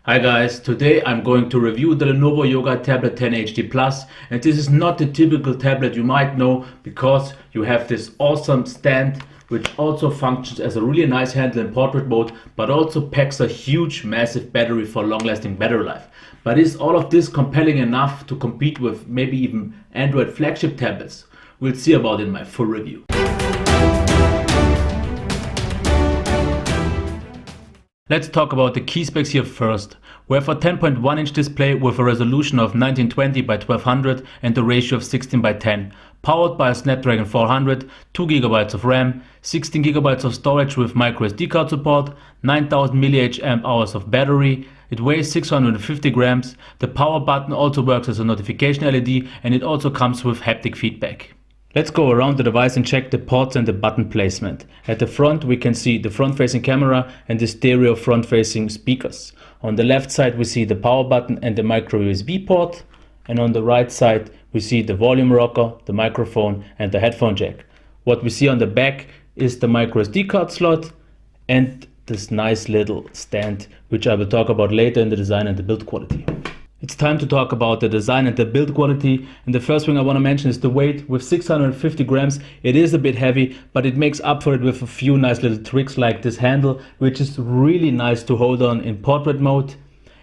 Hi guys, today I'm going to review the Lenovo Yoga Tablet 10 HD Plus, and this is not the typical tablet you might know because you have this awesome stand which also functions as a really nice handle in portrait mode, but also packs a huge massive battery for long-lasting battery life. But is all of this compelling enough to compete with maybe even Android flagship tablets? We'll see about it in my full review. Let's talk about the key specs here first. We have a 10.1 inch display with a resolution of 1920 by 1200 and a ratio of 16 by 10, powered by a Snapdragon 400, 2GB of RAM, 16GB of storage with microSD card support, 9000 mAh of battery. It weighs 650 grams. The power button also works as a notification LED, and it also comes with haptic feedback. Let's go around the device and check the ports and the button placement. At the front we can see the front-facing camera and the stereo front-facing speakers. On the left side we see the power button and the micro USB port, and on the right side we see the volume rocker, the microphone and the headphone jack. What we see on the back is the micro SD card slot and this nice little stand, which I will talk about later in the design and the build quality. It's time to talk about the design and the build quality, and the first thing I want to mention is the weight. With 650 grams it is a bit heavy, but it makes up for it with a few nice little tricks like this handle, which is really nice to hold on in portrait mode.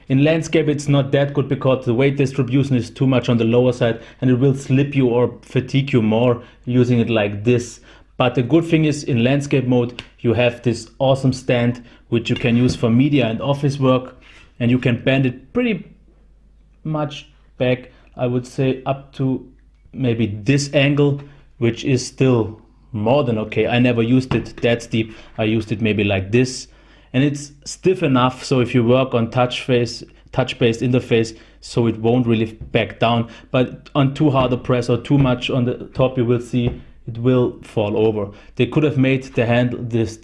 In landscape it's not that good because the weight distribution is too much on the lower side and it will slip you or fatigue you more using it like this. But the good thing is in landscape mode you have this awesome stand which you can use for media and office work, and you can bend it pretty much back, I would say up to maybe this angle, which is still more than okay. I never used it that steep. I used it maybe like this, and it's stiff enough so if you work on touch-based interface, so it won't really back down. But on too hard a press or too much on the top, you will see it will fall over. They could have made the handle, this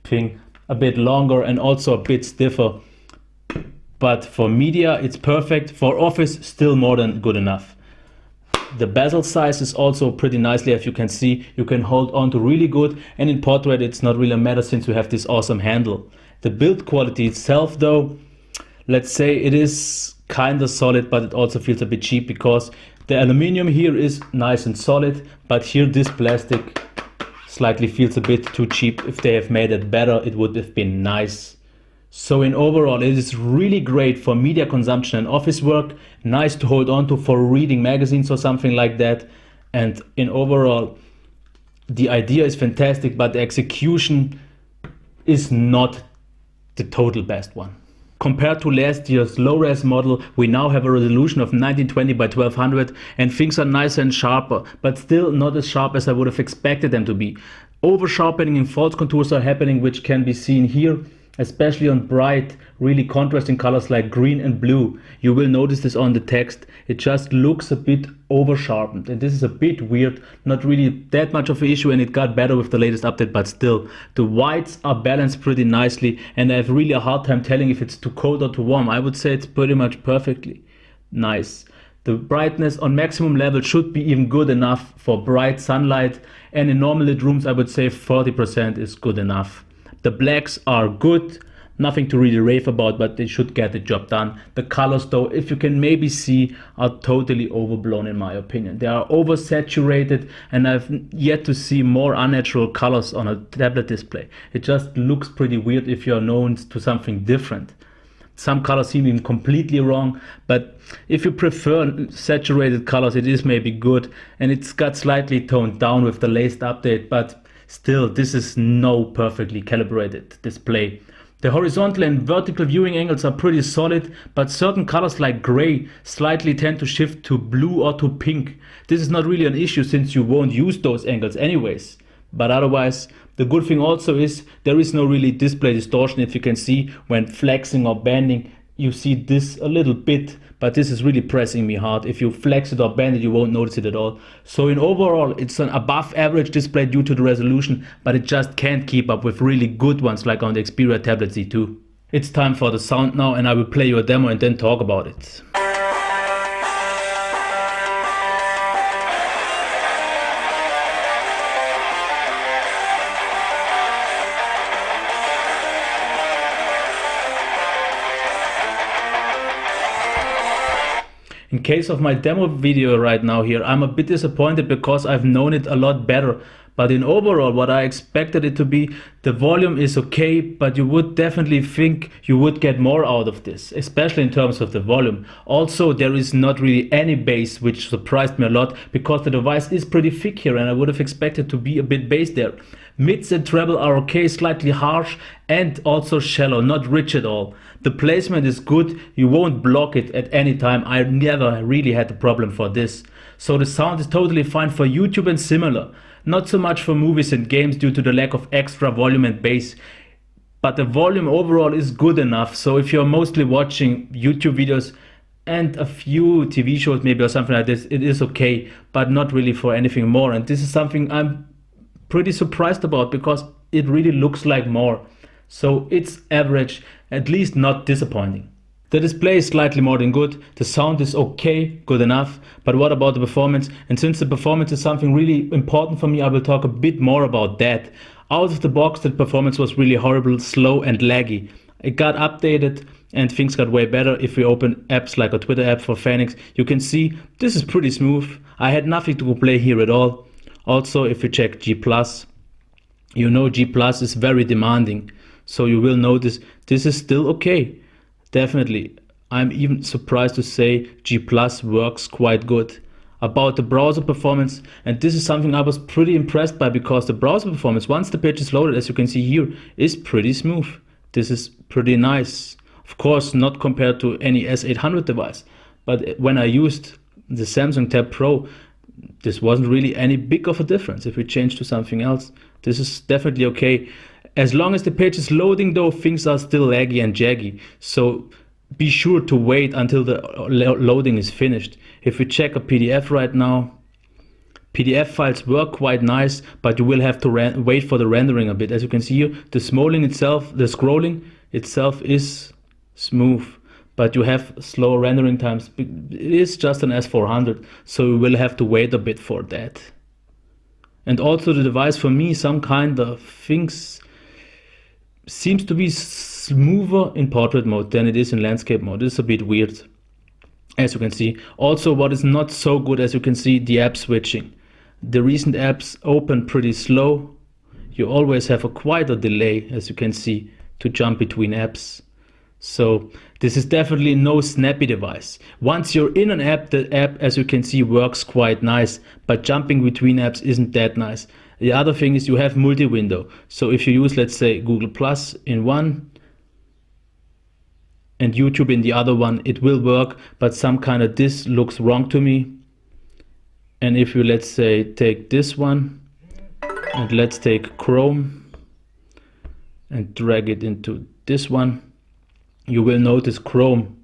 thing, a bit longer and also a bit stiffer. But for media it's perfect. For office, still more than good enough. The bezel size is also pretty nicely, as you can see. You can hold on to really good, and in portrait it's not really a matter since you have this awesome handle. The build quality itself though, let's say it is kinda solid, but it also feels a bit cheap because the aluminium here is nice and solid, but here this plastic slightly feels a bit too cheap. If they have made it better it would have been nice. So in overall it is really great for media consumption and office work, nice to hold on to for reading magazines or something like that. And in overall the idea is fantastic, but the execution is not the total best one. Compared to last year's low-res model, we now have a resolution of 1920 by 1200 and things are nicer and sharper, but still not as sharp as I would have expected them to be. Over sharpening and false contours are happening, which can be seen here, especially on bright, really contrasting colors like green and blue. You will notice this on the text. It just looks a bit over sharpened, and this is a bit weird. Not really that much of an issue, and it got better with the latest update, but still the whites are balanced pretty nicely, and I have really a hard time telling if it's too cold or too warm. I would say it's pretty much perfectly nice. The brightness on maximum level should be even good enough for bright sunlight, and in normal lit rooms I would say 40% is good enough. The blacks are good, nothing to really rave about, but they should get the job done. The colors though, if you can maybe see, are totally overblown in my opinion. They are oversaturated, and I've yet to see more unnatural colors on a tablet display. It just looks pretty weird if you're known to something different. Some colors seem even completely wrong, but if you prefer saturated colors it is maybe good, and it's got slightly toned down with the latest update, but still, this is no perfectly calibrated display. The horizontal and vertical viewing angles are pretty solid, but certain colors like gray slightly tend to shift to blue or to pink. This is not really an issue since you won't use those angles anyways. But otherwise, the good thing also is there is no really display distortion. If you can see when flexing or bending, you see this a little bit, but this is really pressing me hard. If you flex it or bend it, you won't notice it at all. So in overall, it's an above average display due to the resolution, but it just can't keep up with really good ones like on the Xperia Tablet Z2. It's time for the sound now, and I will play you a demo and then talk about it. In case of my demo video right now here, I'm a bit disappointed because I've known it a lot better. But in overall, what I expected it to be, the volume is okay, but you would definitely think you would get more out of this, especially in terms of the volume. Also, there is not really any bass, which surprised me a lot because the device is pretty thick here and I would have expected to be a bit bass there. Mids and treble are okay, slightly harsh and also shallow, not rich at all. The placement is good, you won't block it at any time. I never really had a problem for this. So the sound is totally fine for YouTube and similar. Not so much for movies and games due to the lack of extra volume and bass. But the volume overall is good enough. So if you're mostly watching YouTube videos and a few TV shows maybe or something like this, it is okay, but not really for anything more. And this is something I'm pretty surprised about because it really looks like more. So it's average, at least not disappointing. The display is slightly more than good, the sound is okay, good enough, but what about the performance? And since the performance is something really important for me, I will talk a bit more about that. Out of the box, the performance was really horrible, slow and laggy. It got updated and things got way better. If we open apps like a Twitter app for Phoenix, you can see this is pretty smooth. I had nothing to complain here at all. Also, if you check G+, you know G+ is very demanding. So you will notice this is still okay. Definitely. I'm even surprised to say G+ works quite good. About the browser performance, and this is something I was pretty impressed by because the browser performance, once the page is loaded, as you can see here, is pretty smooth. This is pretty nice. Of course, not compared to any S800 device, but when I used the Samsung Tab Pro, this wasn't really any big of a difference. If we change to something else, this is definitely okay. As long as the page is loading though, things are still laggy and jaggy. So be sure to wait until the loading is finished. If we check a PDF right now, PDF files work quite nice, but you will have to wait for the rendering a bit. As you can see here, the scrolling itself is smooth, but you have slow rendering times. It is just an S400, so you will have to wait a bit for that. And also the device for me, some kind of things seems to be smoother in portrait mode than it is in landscape mode. It's a bit weird, as you can see. Also, what is not so good, as you can see, the app switching. The recent apps open pretty slow. You always have quite a delay, as you can see, to jump between apps. So this is definitely no snappy device. Once you're in an app, the app, as you can see, works quite nice, but jumping between apps isn't that nice. The other thing is you have multi-window. So if you use, let's say, Google Plus in one and YouTube in the other one, it will work, but some kind of this looks wrong to me. And if you, let's say, take this one and let's take Chrome and drag it into this one, you will notice Chrome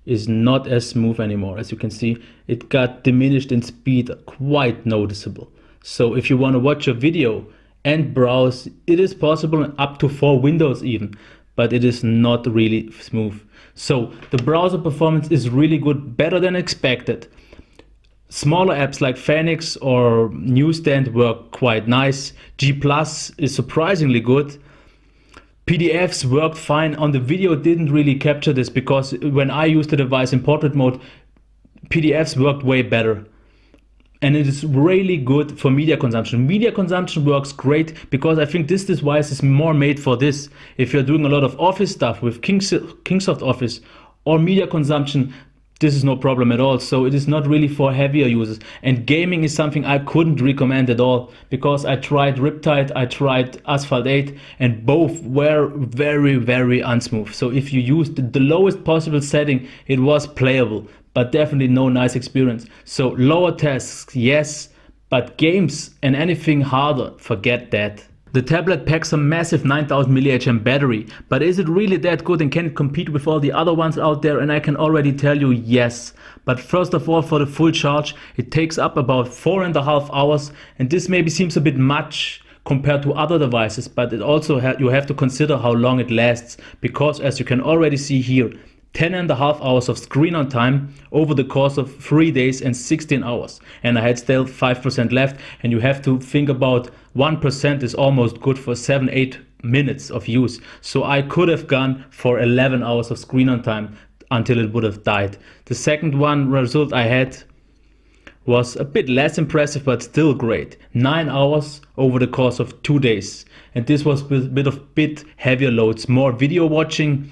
is not as smooth anymore. As you can see, it got diminished in speed, quite noticeable. So if you want to watch a video and browse, it is possible up to 4 windows even, but it is not really smooth. So the browser performance is really good, better than expected. Smaller apps like Phoenix or Newsstand work quite nice. G+ is surprisingly good. PDFs worked fine. On the video didn't really capture this because when I used the device in portrait mode, PDFs worked way better. And it is really good for media consumption. Media consumption works great because I think this device is more made for this. If you're doing a lot of office stuff with Kingsoft Office or media consumption, this is no problem at all. So it is not really for heavier users. And gaming is something I couldn't recommend at all because I tried Riptide, I tried Asphalt 8, and both were very, very unsmooth. So if you used the lowest possible setting, it was playable, but definitely no nice experience. So lower tasks, yes, but games and anything harder, forget that. The tablet packs a massive 9000 mAh battery, but is it really that good and can it compete with all the other ones out there? And I can already tell you yes. But first of all, for the full charge, it takes up about 4.5 hours, and this maybe seems a bit much compared to other devices, but it also you have to consider how long it lasts, because as you can already see here, 10.5 hours of screen on time over the course of 3 days and 16 hours. And I had still 5% left, and you have to think about 1% is almost good for 7-8 minutes of use. So I could have gone for 11 hours of screen on time. until it would have died. The second one result I had was a bit less impressive, but still great. 9 hours over the course of 2 days. And this was with a bit heavier loads, more video watching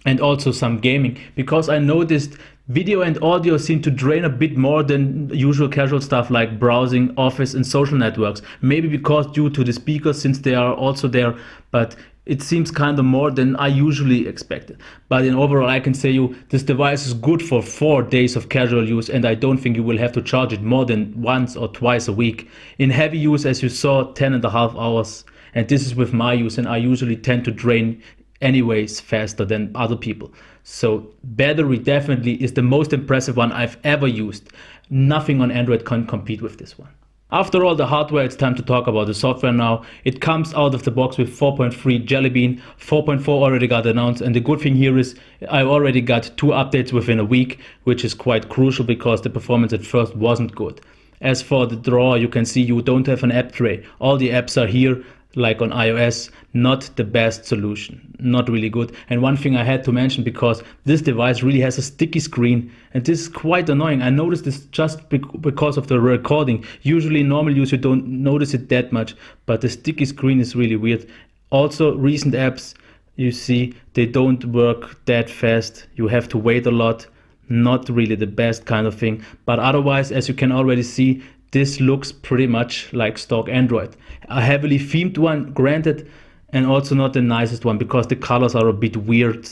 and also some gaming, because I noticed video and audio seem to drain a bit more than usual casual stuff like browsing, office and social networks. Maybe because due to the speakers, since they are also there, but it seems kind of more than I usually expected. But in overall, I can say you this device is good for 4 days of casual use, and I don't think you will have to charge it more than once or twice a week. In heavy use, as you saw, 10.5 hours, and this is with my use, and I usually tend to drain anyways faster than other people. So battery definitely is the most impressive one I've ever used. Nothing on Android can compete with this one. After all the hardware, it's time to talk about the software now. It comes out of the box with 4.3 Jelly Bean. 4.4 already got announced, and the good thing here is I already got 2 updates within a week, which is quite crucial because the performance at first wasn't good. As for the drawer, you can see you don't have an app tray. All the apps are here, like on iOS. Not the best solution, not really good. And one thing I had to mention, because this device really has a sticky screen, and this is quite annoying. I noticed this just because of the recording. Usually in normal use you don't notice it that much, but the sticky screen is really weird. Also, recent apps, you see, they don't work that fast. You have to wait a lot. Not really the best kind of thing, but otherwise, as you can already see, this looks pretty much like stock Android. A heavily themed one, granted, and also not the nicest one because the colors are a bit weird.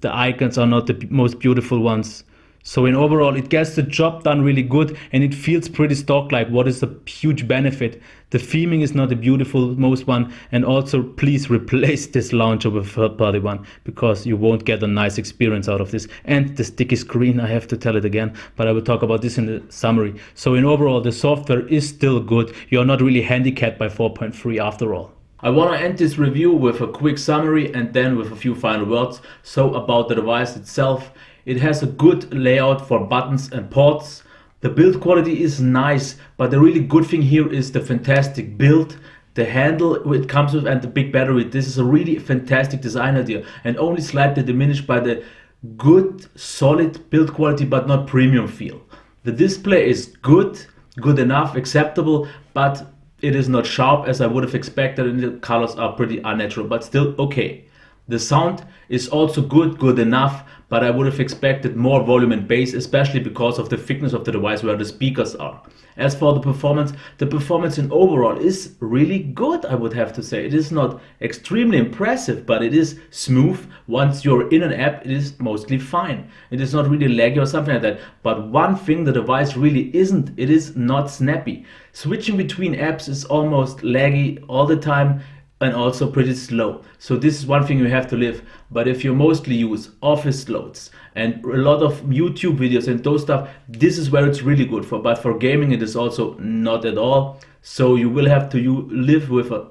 The icons are not the most beautiful ones. So in overall, it gets the job done really good, and it feels pretty stock-like, what is a huge benefit. The theming is not the beautiful most one, and also please replace this launcher with a third-party one, because you won't get a nice experience out of this. And the sticky screen, I have to tell it again, but I will talk about this in the summary. So in overall, the software is still good. You're not really handicapped by 4.3 after all. I want to end this review with a quick summary and then with a few final words. So about the device itself, it has a good layout for buttons and ports. The build quality is nice, but the really good thing here is the fantastic build, the handle it comes with, and the big battery. This is a really fantastic design idea, and only slightly diminished by the good solid build quality but not premium feel. The display is good enough, acceptable, but it is not sharp as I would have expected, and the colors are pretty unnatural, but still okay. The sound is also good enough, but I would have expected more volume and bass, especially because of the thickness of the device where the speakers are. As for the performance in overall is really good, I would have to say. It is not extremely impressive, but it is smooth. Once you're in an app, it is mostly fine. It is not really laggy or something like that. But one thing the device really isn't, it is not snappy. Switching between apps is almost laggy all the time, and also pretty slow. So this is one thing you have to live. But if you mostly use office loads and a lot of YouTube videos and those stuff, this is where it's really good for. But for gaming, it is also not at all. So you will have to live with a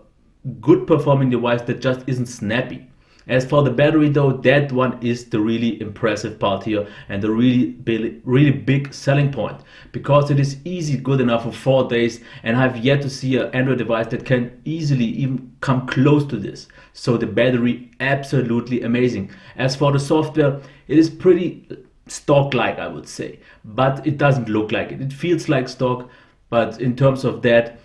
good performing device that just isn't snappy. As for the battery though, that one is the really impressive part here and the really big selling point, because it is easy good enough for 4 days, and I've yet to see an Android device that can easily even come close to this. So the battery, absolutely amazing. As for the software, it is pretty stock-like, I would say, but it doesn't look like it. It feels like stock, but in terms of that,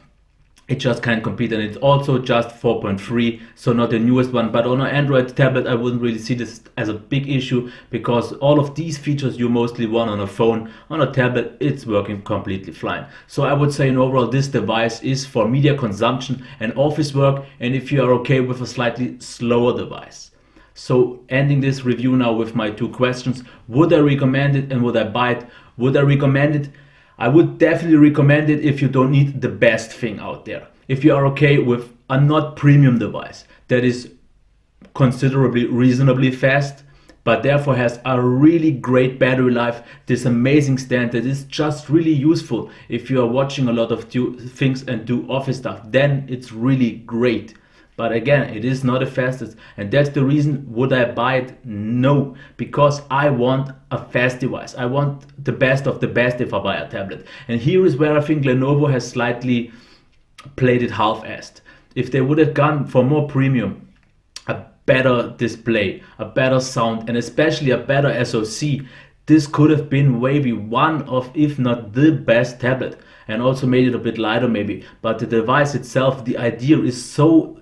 it just can't compete, and it's also just 4.3, so not the newest one. But on an Android tablet, I wouldn't really see this as a big issue, because all of these features you mostly want on a phone. On a tablet, it's working completely fine. So I would say in overall, this device is for media consumption and office work, and if you are okay with a slightly slower device. So ending this review now with my 2 questions. Would I recommend it, and would I buy it? Would I recommend it? I would definitely recommend it if you don't need the best thing out there. If you are okay with a not premium device that is considerably reasonably fast, but therefore has a really great battery life, this amazing stand that is just really useful if you are watching a lot of things and do office stuff, then it's really great. But again, it is not the fastest, and that's the reason. Would I buy it? No, because I want a fast device. I want the best of the best if I buy a tablet. And here is where I think Lenovo has slightly played it half-assed. If they would have gone for more premium, a better display, a better sound, and especially a better SoC, this could have been maybe one of, if not the best tablet, and also made it a bit lighter maybe. But the device itself, the idea is so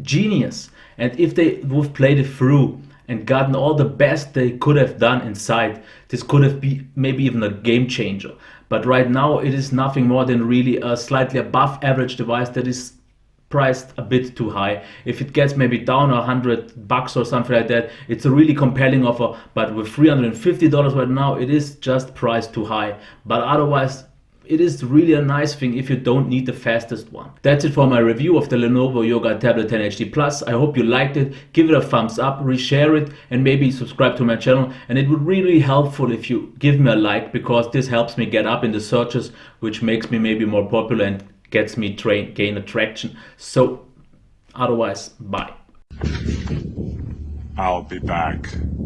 genius. And if they would have played it through and gotten all the best they could have done inside, this could have been maybe even a game changer. But right now it is nothing more than really a slightly above average device that is priced a bit too high. If it gets maybe down $100 or something like that, it's a really compelling offer. But with $350 right now, it is just priced too high. But otherwise, it is really a nice thing if you don't need the fastest one. That's it for my review of the Lenovo Yoga Tablet 10 HD Plus. I hope you liked it. Give it a thumbs up, reshare it, and maybe subscribe to my channel. And it would really be helpful if you give me a like, because this helps me get up in the searches, which makes me maybe more popular and gets me gain attraction. So otherwise, bye. I'll be back.